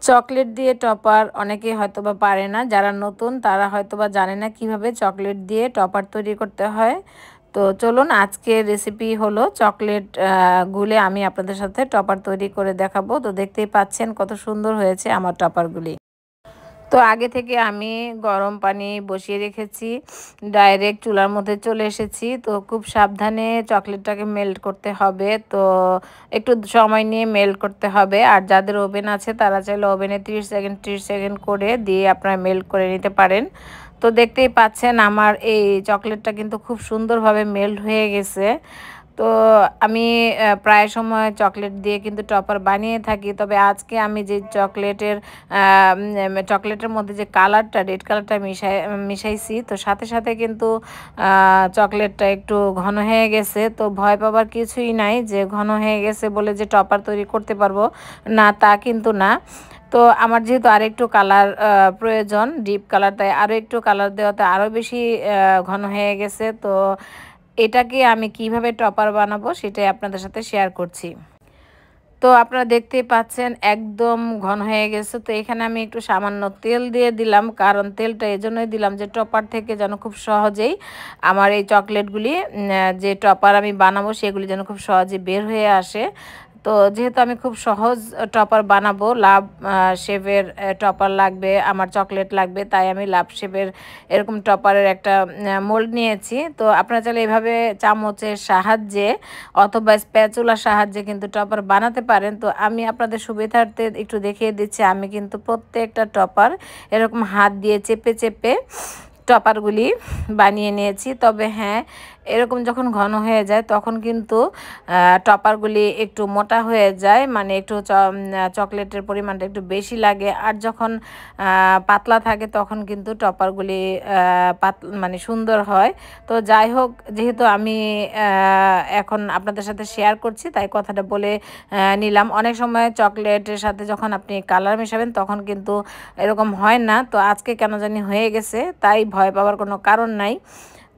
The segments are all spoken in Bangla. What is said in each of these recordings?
চকলেট দিয়ে টপার অনেকেই হয়তোবা পারে না, যারা নতুন তারা হয়তোবা জানে না কিভাবে চকলেট দিয়ে টপার তৈরি করতে হয়। তো চলুন, আজকের রেসিপি হলো চকলেট গুলে আমি আপনাদের সাথে টপার তৈরি করে দেখাবো। তো দেখতেই পাচ্ছেন কত সুন্দর হয়েছে আমার টপারগুলি। তো আগে থেকে আমি গরম পানি বসিয়ে রেখেছি, ডাইরেক্ট চুলার মধ্যে চলে এসেছি। তো খুব সাবধানে চকলেটটাকে মেল্ট করতে হবে, তো একটু সময় নিয়ে মেল্ট করতে হবে। আর যাদের ওভেন আছে তারা চাইলে ওভেনে 30 সেকেন্ড করে দিয়ে আপনারা মেল্ট করে নিতে পারেন। তো দেখতেই পাচ্ছেন আমার এই চকলেটটা কিন্তু খুব সুন্দরভাবে মেল্ট হয়ে গেছে। তো আমি প্রায় সময় চকলেট দিয়ে কিন্তু টপার বানিয়ে থাকি, তবে আজকে আমি যে চকলেটের মধ্যে যে কালারটা, রেড কালারটা মিশাইছি, তো সাথে সাথে কিন্তু চকলেটটা একটু ঘন হয়ে গেছে। তো ভয় পাবার কিছুই নাই যে ঘন হয়ে গেছে বলে যে টপার তৈরি করতে পারবো না, তা কিন্তু না। তো আমার যেহেতু আরেকটু কালার প্রয়োজন, ডিপ কালার, তাই আরও একটু কালার দেওয়াতে আরও বেশি ঘন হয়ে গেছে। তো এটাকে আমি কিভাবে টপার বানাবো সেটাই আপনাদের সাথে শেয়ার করছি। তো আপনারা দেখতেই পাচ্ছেন একদম ঘন হয়ে গেছে। তো এখানে আমি একটু সামান্য তেল দিয়ে দিলাম, কারণ তেলটা এজন্যই দিলাম যে টপার থেকে যেন খুব সহজেই আমার এই চকলেটগুলি যে টপার আমি বানাবো সেগুলি যেন খুব সহজে বের হয়ে আসে। তো যেহেতু আমি খুব সহজ টপার বানাবো, লাভ শেপের টপার লাগবে, আমার চকলেট লাগবে, তাই আমি লাভ শেপের এরকম টপারের একটা মোল্ড নিয়েছি। তো আপনারা চাইলে এভাবে চামচের সাহায্যে অথবা স্প্যাচুলার সাহায্যে কিন্তু টপার বানাতে পারেন। তো আমি আপনাদের সুবিধার্থে একটু দেখিয়ে দিচ্ছি, আমি কিন্তু প্রত্যেকটা টপার এরকম হাত দিয়ে চেপে চেপে টপারগুলি বানিয়ে নিয়েছি। তবে হ্যাঁ, এরকম যখন ঘন হয়ে যায় তখন কিন্তু টপারগুলি একটু মোটা হয়ে যায়, মানে একটু চকলেটের পরিমাণটা একটু বেশি লাগে। আর যখন পাতলা থাকে তখন কিন্তু টপারগুলি মানে সুন্দর হয়। তো যাই হোক, যেহেতু আমি এখন আপনাদের সাথে শেয়ার করছি তাই কথাটা বলে নিলাম। অনেক সময় চকলেটের সাথে যখন আপনি কালার মেশাবেন তখন কিন্তু এরকম হয় না। তো আজকে কেন জানি হয়ে গেছে, তাই ভয় পাওয়ার কোনো কারণ নাই।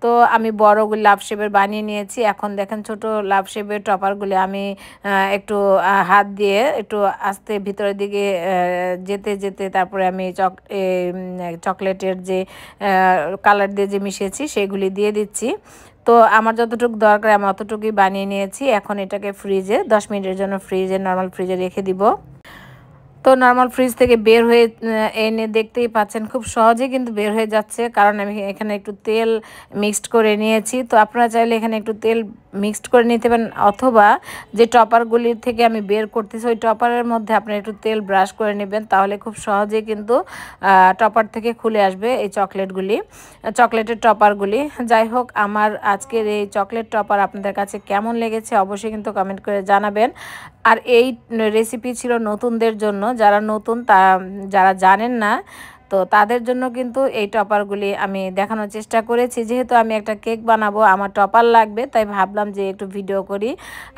তো আমি বড়গুলি লাভ শেপের বানিয়ে নিয়েছি। এখন দেখেন ছোট লাভ শেপের টপারগুলি আমি একটু হাত দিয়ে একটু আস্তে ভিতরের দিকে যেতে যেতে তারপরে আমি চকলেটের যে কালার দিয়ে যে মিশিয়েছি সেগুলি দিয়ে দিচ্ছি। তো আমার যতটুকু দরকার আমি অতটুকুই বানিয়ে নিয়েছি। এখন এটাকে ফ্রিজে 10 মিনিটের জন্য নর্মাল ফ্রিজে রেখে দিব। তো নর্মাল ফ্রিজ থেকে বের হয়ে এনে দেখতেই পাচ্ছেন খুব সহজে কিন্তু বের হয়ে যাচ্ছে, কারণ আমি এখানে একটু তেল মিক্সড করে নিয়েছি। তো আপনারা চাইলে এখানে একটু তেল মিক্সড করে নিতে পারেন, অথবা যে টপারগুলির থেকে আমি বের করতেছি ওই টপারের মধ্যে আপনারা একটু তেল ব্রাশ করে নেবেন, তাহলে খুব সহজে কিন্তু টপার থেকে খুলে আসবে এই চকলেটের টপারগুলি। যাই হোক, আমার আজকের এই চকলেট টপার আপনাদের কাছে কেমন লেগেছে অবশ্যই কিন্তু কমেন্ট করে জানাবেন। আর এই রেসিপি ছিল নতুনদের জন্য, যারা নতুন যারা জানেন না, তো তাদের জন্য কিন্তু এই টপারগুলি আমি দেখানোর চেষ্টা করেছি। যেহেতু আমি একটা কেক বানাবো, আমার টপার লাগবে, তাই ভাবলাম যে একটু ভিডিও করি,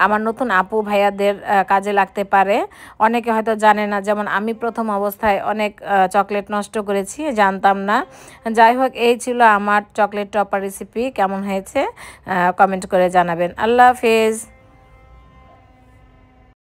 আমার নতুন আপু ভাইয়াদের কাজে লাগতে পারে। অনেকে হয়তো জানে না, যেমন আমি প্রথম অবস্থায় অনেক চকলেট নষ্ট করেছি, জানতাম না। যাই হোক, এই ছিল আমার চকলেট টপার রেসিপি। কেমন হয়েছে কমেন্ট করে জানাবেন। আল্লাহ হাফেজ।